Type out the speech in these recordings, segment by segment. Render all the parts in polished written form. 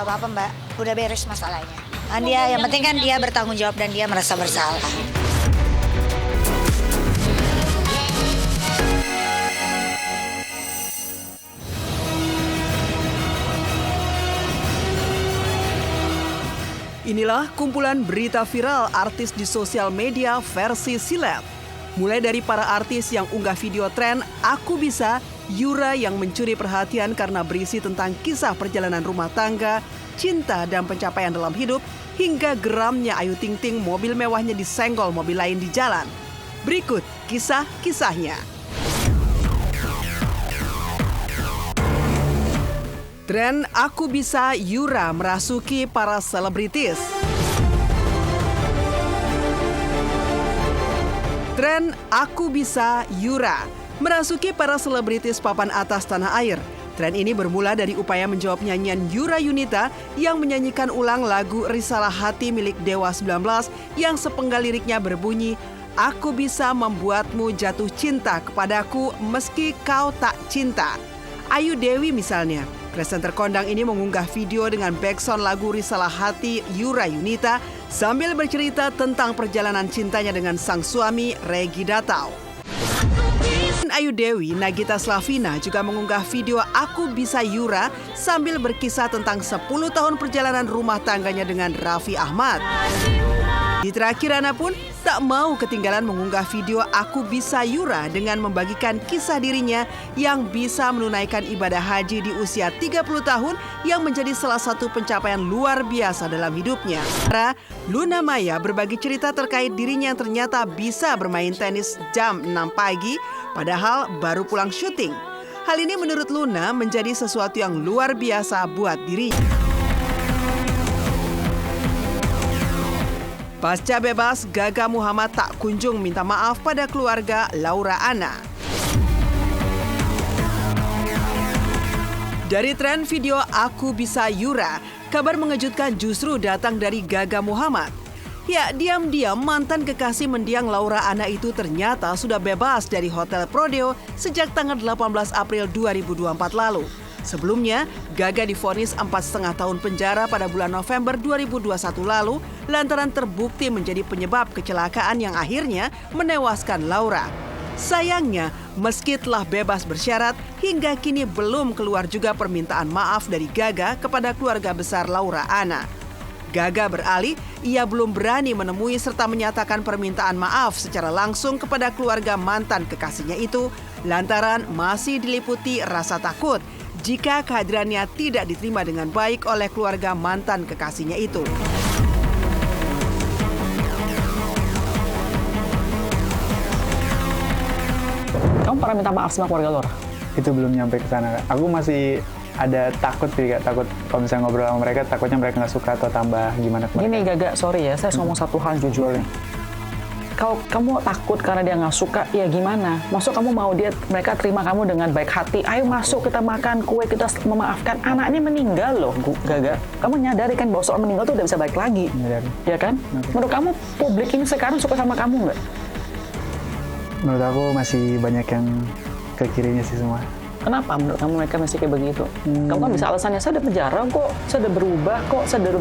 nggak apa-apa Mbak, udah beres masalahnya. Kan dia, yang penting kan dia bertanggung jawab dan dia merasa bersalah. Inilah kumpulan berita viral artis di sosial media versi silet. Mulai dari para artis yang unggah video tren Aku Bisa, Yura yang mencuri perhatian karena berisi tentang kisah perjalanan rumah tangga, cinta dan pencapaian dalam hidup, hingga geramnya Ayu Ting Ting mobil mewahnya disenggol mobil lain di jalan. Berikut kisah-kisahnya. Tren Aku Bisa Yura merasuki para selebritis. Tren Aku Bisa Yura merasuki para selebritis papan atas tanah air. Tren ini bermula dari upaya menjawab nyanyian Yura Yunita yang menyanyikan ulang lagu Risalah Hati milik Dewa 19 yang sepenggal liriknya berbunyi, Aku bisa membuatmu jatuh cinta kepadaku meski kau tak cinta. Ayu Dewi misalnya. Presenter kondang ini mengunggah video dengan backsound lagu Risalah Hati Yura Yunita sambil bercerita tentang perjalanan cintanya dengan sang suami Regi Datau. Ayu Dewi, Nagita Slavina juga mengunggah video Aku Bisa Yura sambil berkisah tentang 10 tahun perjalanan rumah tangganya dengan Raffi Ahmad. Ditra Kirana pun tak mau ketinggalan mengunggah video Aku Bisa Yura dengan membagikan kisah dirinya yang bisa menunaikan ibadah haji di usia 30 tahun yang menjadi salah satu pencapaian luar biasa dalam hidupnya. Luna Maya berbagi cerita terkait dirinya yang ternyata bisa bermain tenis jam 6 pagi padahal baru pulang syuting. Hal ini menurut Luna menjadi sesuatu yang luar biasa buat dirinya. Pasca bebas, Gaga Muhammad tak kunjung minta maaf pada keluarga Laura Anna. Dari tren video Aku Bisa Yura, kabar mengejutkan justru datang dari Gaga Muhammad. Ya, diam-diam mantan kekasih mendiang Laura Anna itu ternyata sudah bebas dari Hotel Prodeo sejak tanggal 18 April 2024 lalu. Sebelumnya, Gaga divonis 4,5 tahun penjara pada bulan November 2021 lalu lantaran terbukti menjadi penyebab kecelakaan yang akhirnya menewaskan Laura. Sayangnya, meski telah bebas bersyarat, hingga kini belum keluar juga permintaan maaf dari Gaga kepada keluarga besar Laura Anna. Gaga beralih, ia belum berani menemui serta menyatakan permintaan maaf secara langsung kepada keluarga mantan kekasihnya itu lantaran masih diliputi rasa takut jika kehadirannya tidak diterima dengan baik oleh keluarga mantan kekasihnya itu. Kamu pernah minta maaf sama keluarga Laura? Itu belum nyampe ke sana. Aku masih ada takut sih, Kak. Takut kalau misalnya ngobrol sama mereka, takutnya mereka nggak suka atau tambah gimana ke mereka. Gini Gaga, sorry ya, saya ngomong satu hal jujur nih. Kalau kamu takut karena dia nggak suka, ya gimana? Maksud kamu mau mereka terima kamu dengan baik hati? Ayo masuk, kita makan kue, kita memaafkan. Anaknya meninggal loh, Gaga. Kamu nyadari kan bahwa soal meninggal tuh udah bisa balik lagi, ya kan? Menurut kamu publik ini sekarang suka sama kamu nggak? Menurut aku masih banyak yang ke kirinya sih semua. Kenapa menurut kamu mereka masih kayak begitu? Kamu kan bisa alasannya, saya udah penjara kok, saya udah berubah kok, saya udah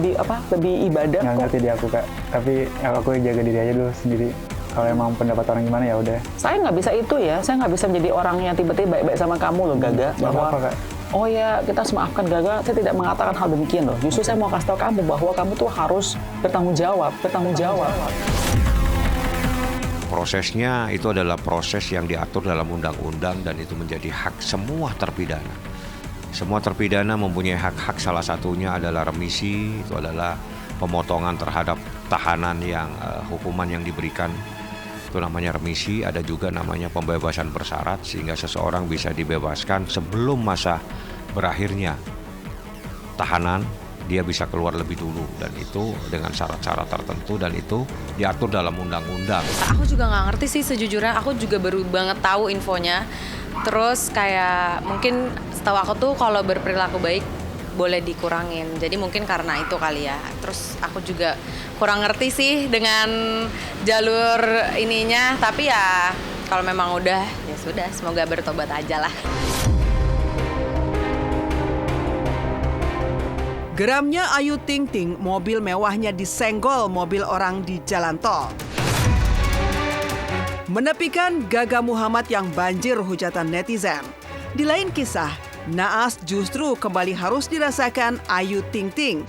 lebih ibadah Nggak kok. ngerti di aku, Kak. Tapi aku jaga diri aja dulu sendiri. Kalau emang pendapat orang gimana ya udah. Saya nggak bisa itu ya, saya nggak bisa menjadi orang yang tiba-tiba baik-baik sama kamu loh Gaga. Nggak apa-apa, Kak. Oh ya, kita harus maafkan Gaga, saya tidak mengatakan hal demikian loh. Justru saya mau kasih tahu kamu bahwa kamu tuh harus bertanggung jawab. Prosesnya itu adalah proses yang diatur dalam undang-undang dan itu menjadi hak semua terpidana. Semua terpidana mempunyai hak-hak, salah satunya adalah remisi, itu adalah pemotongan terhadap tahanan yang hukuman yang diberikan. Itu namanya remisi, ada juga namanya pembebasan bersyarat sehingga seseorang bisa dibebaskan sebelum masa berakhirnya tahanan, dia bisa keluar lebih dulu dan itu dengan syarat-syarat tertentu dan itu diatur dalam undang-undang. Aku juga nggak ngerti sih sejujurnya, aku juga baru banget tahu infonya. Terus kayak mungkin setahu aku tuh kalau berperilaku baik boleh dikurangin, jadi mungkin karena itu kali ya. Terus aku juga kurang ngerti sih dengan jalur ininya, tapi ya kalau memang udah ya sudah, semoga bertobat aja lah. Geramnya Ayu Ting Ting, mobil mewahnya disenggol mobil orang di jalan tol. Menepikan Gaga Muhammad yang banjir hujatan netizen. Di lain kisah, naas justru kembali harus dirasakan Ayu Ting Ting.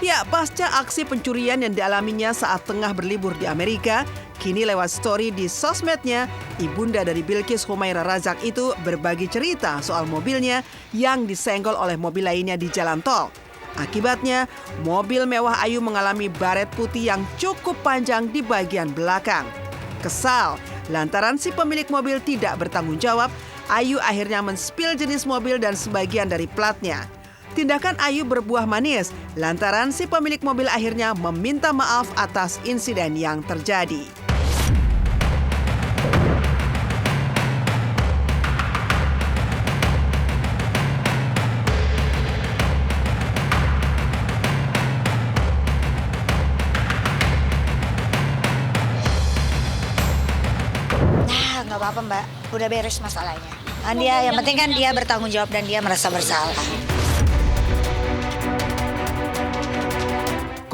Ya, pasca aksi pencurian yang dialaminya saat tengah berlibur di Amerika, kini lewat story di sosmednya, ibunda dari Bilqis Humaira Razak itu berbagi cerita soal mobilnya yang disenggol oleh mobil lainnya di jalan tol. Akibatnya, mobil mewah Ayu mengalami baret putih yang cukup panjang di bagian belakang. Kesal, lantaran si pemilik mobil tidak bertanggung jawab, Ayu akhirnya men-spill jenis mobil dan sebagian dari platnya. Tindakan Ayu berbuah manis, lantaran si pemilik mobil akhirnya meminta maaf atas insiden yang terjadi. Nah, nggak apa-apa Mbak, udah beres masalahnya. Yang penting kan dia bertanggung jawab dan dia merasa bersalah.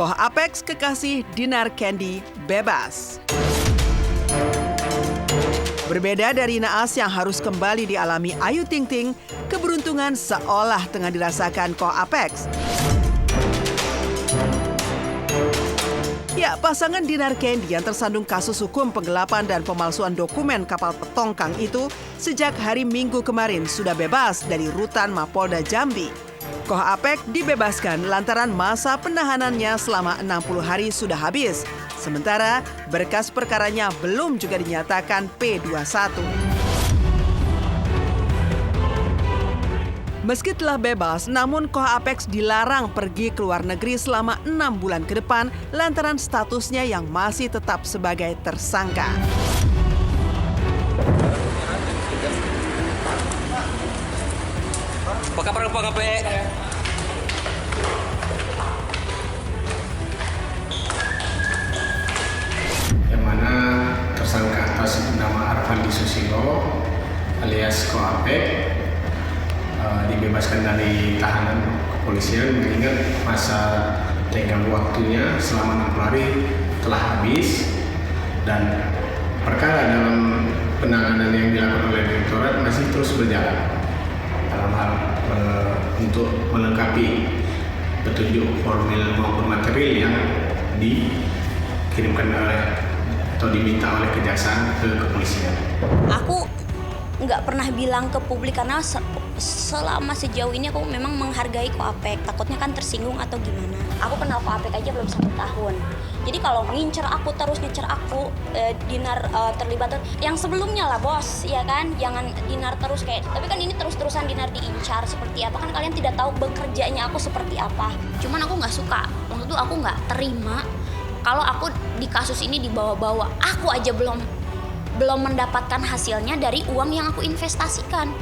Koh Apex kekasih Dinar Candy bebas. Berbeda dari naas yang harus kembali dialami Ayu Ting Ting, keberuntungan seolah tengah dirasakan Koh Apex. Ya, pasangan Dinar Candy yang tersandung kasus hukum penggelapan dan pemalsuan dokumen kapal petongkang itu sejak hari Minggu kemarin sudah bebas dari rutan Mapolda Jambi. Koh Apex dibebaskan lantaran masa penahanannya selama 60 hari sudah habis. Sementara berkas perkaranya belum juga dinyatakan P21. Meski telah bebas, namun Koh Apex dilarang pergi ke luar negeri selama 6 bulan ke depan lantaran statusnya yang masih tetap sebagai tersangka. Apa kabar Pak KP? Yang mana tersangka atas nama Arfandi Susilo alias Koh Apex dibebaskan dari tahanan kepolisian mengingat masa tenggang waktunya selama 60 hari telah habis dan perkara dalam penanganan yang dilakukan oleh Direktorat masih terus berjalan dalam hal untuk melengkapi petunjuk formil maupun material yang dikirimkan atau diminta oleh kejaksaan ke kepolisian. Aku nggak pernah bilang ke publik karena selama sejauh ini aku memang menghargai Koh Apex. Takutnya kan tersinggung atau gimana. Aku kenal Koh Apex aja belum 1 tahun. Jadi kalau ngincer aku terus Dinar terlibat. Yang sebelumnya lah bos, ya kan? Jangan Dinar terus kayak. Tapi kan ini terus-terusan Dinar diincar seperti apa kan kalian tidak tahu bekerjanya aku seperti apa. Cuman aku nggak suka. Waktu itu aku nggak terima kalau aku di kasus ini dibawa-bawa. Aku aja belum mendapatkan hasilnya dari uang yang aku investasikan.